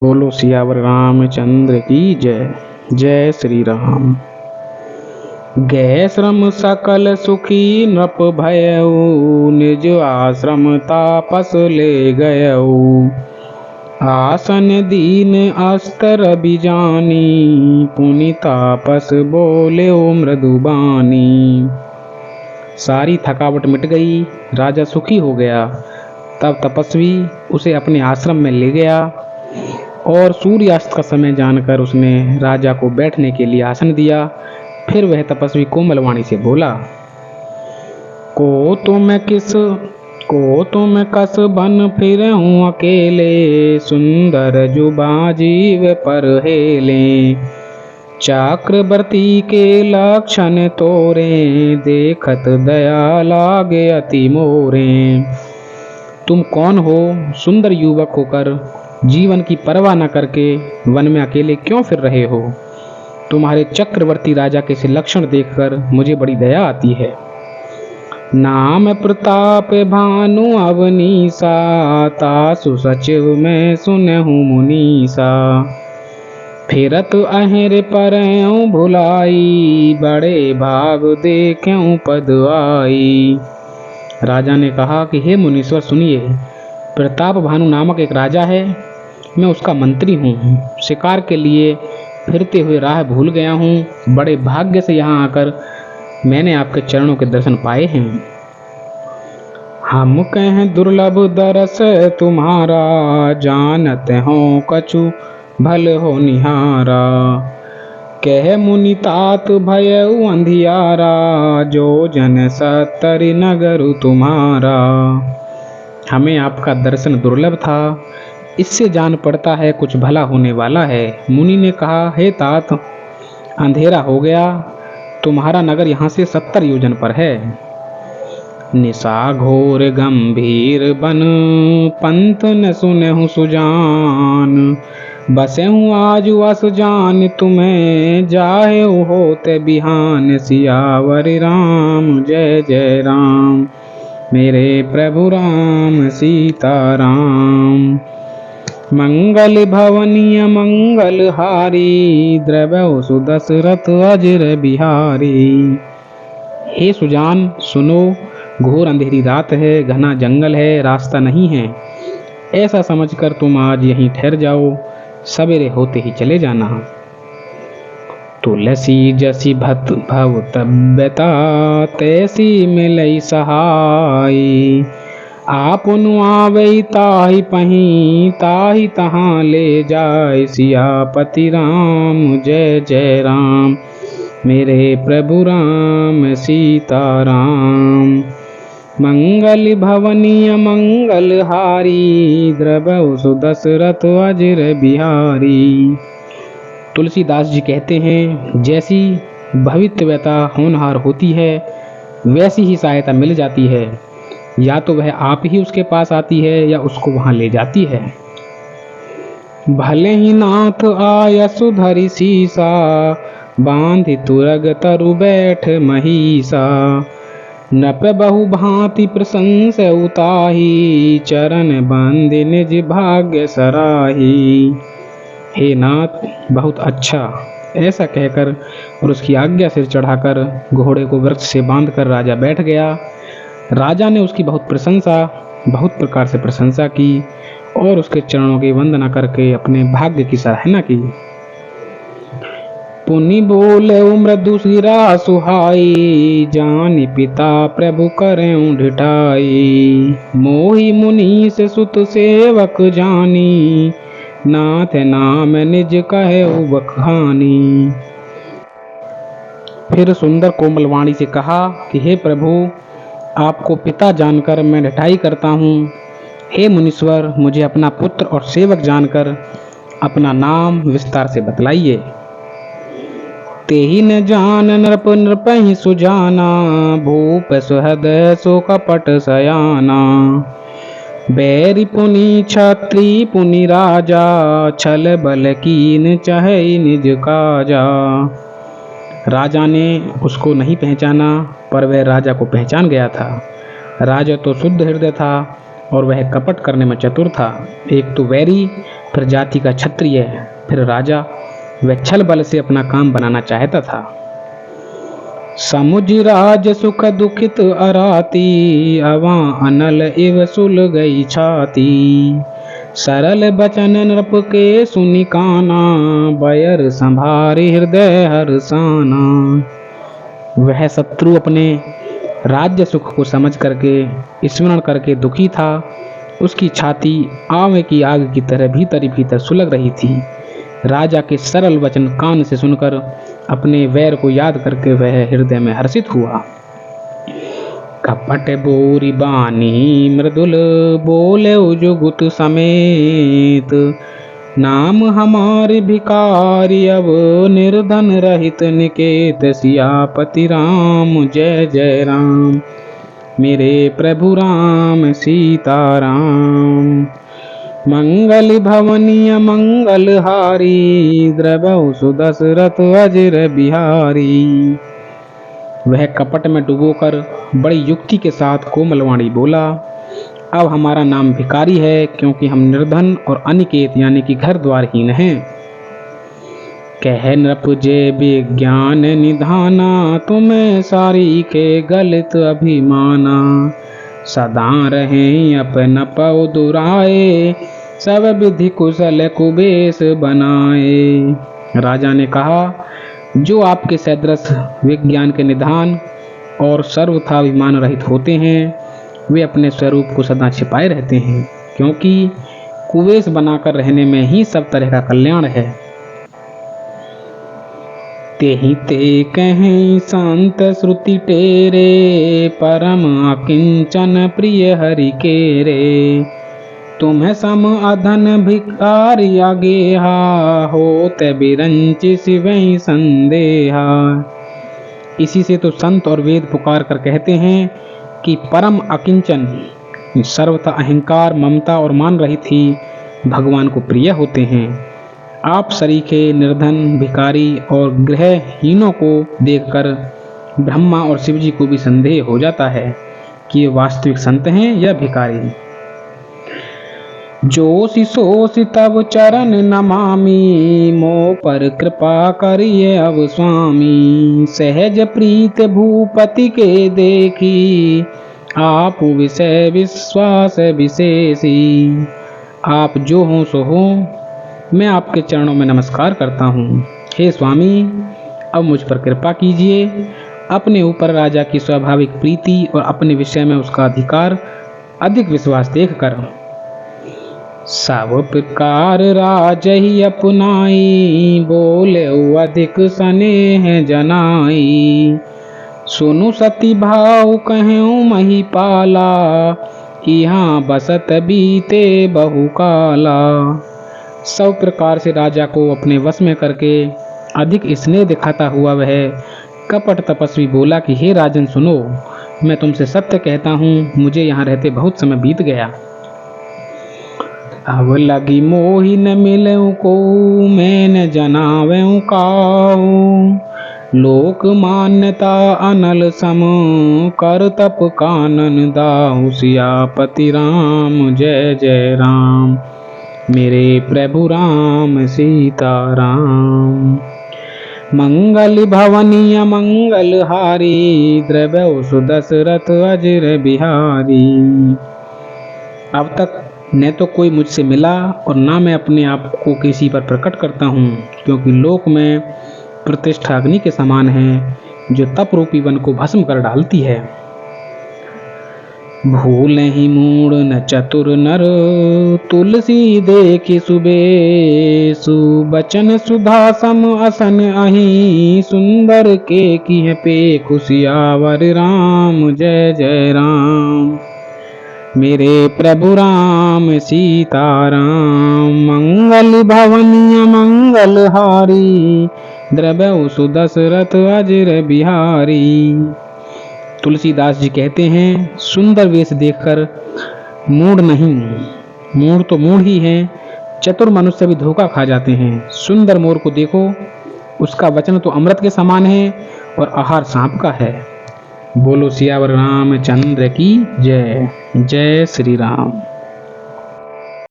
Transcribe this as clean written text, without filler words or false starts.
बोलो सियावर रामचंद्र की जय। जय श्री राम। गए श्रम सकल सुखी नृप भयऊ, निज आश्रम तापस ले गयऊ। आसन दीन अस्तर बिजानी, पुनि तापस बोले मृदुबानी। सारी थकावट मिट गई, राजा सुखी हो गया। तब तपस्वी उसे अपने आश्रम में ले गया और सूर्यास्त का समय जानकर उसने राजा को बैठने के लिए आसन दिया। फिर वह तपस्वी कोमल वाणी से बोला, को तुम कस बन फिर हूँ अकेले, सुंदर जुबा जीव पर हेले। चक्रवर्ती के लक्षण तोरे, देखत दया लागे अति मोरे। तुम कौन हो? सुंदर युवक होकर जीवन की परवाह न करके वन में अकेले क्यों फिर रहे हो? तुम्हारे चक्रवर्ती राजा के से लक्षण देखकर मुझे बड़ी दया आती है। नाम प्रताप भानु अवनीसा, तासु सचिव मैं सुनहु मुनीसा। फिरत अहिर परऊं भुलाई, बड़े भाग देखें पद आई। राजा ने कहा कि हे मुनीश्वर सुनिए, प्रताप भानु नामक एक राजा है, मैं उसका मंत्री हूँ। शिकार के लिए फिरते हुए राह भूल गया हूँ। बड़े भाग्य से यहाँ आकर मैंने आपके चरणों के दर्शन पाए हैं। हम कहें दुर्लभ दरस तुम्हारा, जानते हो कछु भल हो निहारा। कह मुनि तात भयउ अंधियारा, जो जन सत्तरि नगर तुम्हारा। हमें आपका दर्शन दुर्लभ था, इससे जान पड़ता है कुछ भला होने वाला है। मुनि ने कहा, हे तात, अंधेरा हो गया, तुम्हारा नगर यहाँ से 70 योजन पर है। निशा घोर गंभीर बन, पंत न सुनहु सुजान। बसे हूँ आज वस जान तुम्हें, जाहे होते बिहान। सियावर राम जय जय राम, मेरे प्रभु राम सीताराम। मंगल भवनीय मंगल हारी, द्रव्य सुदशरथ अजर बिहारी। हे सुजान सुनो, घोर अंधेरी रात है, घना जंगल है, रास्ता नहीं है। ऐसा समझकर तुम आज यहीं ठहर जाओ, सवेरे होते ही चले जाना। तुलसी जसी भत भव तब्यता, तैसी मिलई सहाई। आपनु आवई ताहि पहीं, ताहि तहाँ ले जाय। सियापति राम जय जय राम, मेरे प्रभु राम सीताराम। मंगल भवनीय मंगल हारी, द्रव्य सुदशरथ अजर बिहारी। तुलसीदास जी कहते हैं, जैसी भविष्यवक्ता होनहार होती है, वैसी ही सहायता मिल जाती है। या तो वह आप ही उसके पास आती है या उसको वहां ले जाती है। भले ही नाथ आय सुधरि सीसा, बांधि तुरग तरु बैठ महिषा। नप बहु भांति प्रशंस उताही, चरण बंदि निज भाग्य सराही। हे नाथ, बहुत अच्छा, ऐसा कहकर और उसकी आज्ञा सिर चढ़ाकर घोड़े को वृक्ष से बांधकर राजा बैठ गया। राजा ने उसकी बहुत प्रकार से प्रशंसा की और उसके चरणों की वंदना करके अपने भाग्य की सराहना की। पुनि बोले मृदु शिरा सुहाई, जानि पिता प्रभु करें ढिठाई। मोहि मुनि से सुत सेवक जानी, नाथ नाम निज कहे बखानी। फिर सुंदर कोमल वाणी से कहा कि हे प्रभु, आपको पिता जानकर मैं ढिठाई करता हूँ। हे मुनीश्वर, मुझे अपना पुत्र और सेवक जानकर अपना नाम विस्तार से बतलाइए। तेहि न जान नृप नृपहि सुजाना, भूप सुहृद सो कपट सयाना। बैरि पुनि क्षत्रि पुनि राजा, छल बल कीन चहै निज काजा। राजा ने उसको नहीं पहचाना, पर वह राजा को पहचान गया था। राजा तो शुद्ध हृदय था और वह कपट करने में चतुर था। एक तो वैरी, फिर जाति का क्षत्रिय, फिर राजा। वह छल बल से अपना काम बनाना चाहता था। समुझ राज सुख दुखित अराती, अवा अनल इव सुल गई छाती। सरल बचन नृप के सुनि काना, बयर संभारी हृदय हर्षाना। वह शत्रु अपने राज्य सुख को समझ करके स्मरण करके दुखी था। उसकी छाती आग की आग की तरह भीतर भीतर सुलग रही थी। राजा के सरल वचन कान से सुनकर अपने वैर को याद करके वह हृदय में हर्षित हुआ। कपट बोरी बानी मृदुल, बोले जुगुत समेत। नाम हमारे भिकारी, अब निर्धन रहित निकेत। सियापति राम जय जय राम, मेरे प्रभु राम सीताराम। मंगल भवनीय मंगलहारी, द्रवहु सुदशरथ अजर बिहारी। वह कपट में डुबोकर बड़ी युक्ति के साथ कोमलवाणी बोला, अब हमारा नाम भिखारी है, क्योंकि हम निर्धन और अनिकेत यानी कि घर द्वारहीन हैं। कह नृप जे विज्ञान निधाना, तुम्हें सारी के गलित अभिमाना। सदा रहे अपन पौ दुराए, सब विधि कुशल कुबेश बनाए। राजा ने कहा, जो आपके सदृश विज्ञान के निधान और सर्वथा अभिमान रहित होते हैं, वे अपने स्वरूप को सदा छिपाए रहते हैं, क्योंकि कुवेश बनाकर रहने में ही सब तरह का कल्याण है। तेहि ते कहें संत श्रुति टेरे, परम अकिंचन प्रिय हरि के रे। तुम्हें सम अधन भिखारी आगेहा, होते बिरंच शिवहि संदेहा। इसी से तो संत और वेद पुकार कर कहते हैं कि परम अकिंचन, सर्वथा अहंकार ममता और मान रहित ही भगवान को प्रिय होते हैं। आप सरीखे निर्धन भिखारी और गृहहीनों को देखकर ब्रह्मा और शिव जी को भी संदेह हो जाता है कि ये वास्तविक संत हैं या भिखारी। जोशी सोशी तब चरण नमामि, मोह पर कृपा करिए अब स्वामी। सहज प्रीत भूपति के देखी, आप विषय विश्वास विशेषी। आप जो हो सो हो, मैं आपके चरणों में नमस्कार करता हूँ। हे स्वामी, अब मुझ पर कृपा कीजिए। अपने ऊपर राजा की स्वाभाविक प्रीति और अपने विषय में उसका अधिकार अधिक विश्वास देखकर सब प्रकार राज ही अपनाई, बोले अधिक स्नेह जनाई। सुनु सती भाव कहूँ महिपाला, यहाँ बसत बीते बहुकाला। सब प्रकार से राजा को अपने वश में करके अधिक स्नेह दिखाता हुआ वह कपट तपस्वी बोला कि हे राजन सुनो, मैं तुमसे सत्य कहता हूँ, मुझे यहाँ रहते बहुत समय बीत गया। अब लगी मोहि न मिलऊँ को, मैं न जनावऊँ काऊ। लोक मान्यता अनल सम, कर तप कानन दाऊ। सियापति राम जय जय राम, मेरे प्रभु राम सीताराम। मंगल भवनीय मंगलहारी, द्रवहु सुदशरथ अजर बिहारी। अब तक न तो कोई मुझसे मिला और ना मैं अपने आप को किसी पर प्रकट करता हूँ, क्योंकि लोक में प्रतिष्ठा अग्नि के समान है, जो तप रूपी वन को भस्म कर डालती है। भूल ही मूड न चतुर नर, तुलसी देखी सुबेसु। बचन सुधा सम असन अहि, सुंदर के किह पे खुशियावर। राम जय जय राम, मेरे प्रभु राम सीताराम। मंगल भवनीय मंगलहारी, द्रवहु सुदशरथ अजर बिहारी। तुलसीदास जी कहते हैं, सुंदर वेश देखकर मूढ़ नहीं, मूढ़ तो मूढ़ ही है, चतुर मनुष्य भी धोखा खा जाते हैं। सुंदर मोर को देखो, उसका वचन तो अमृत के समान है और आहार सांप का है। बोलो सियावर रामचंद्र की जय। जय श्री राम।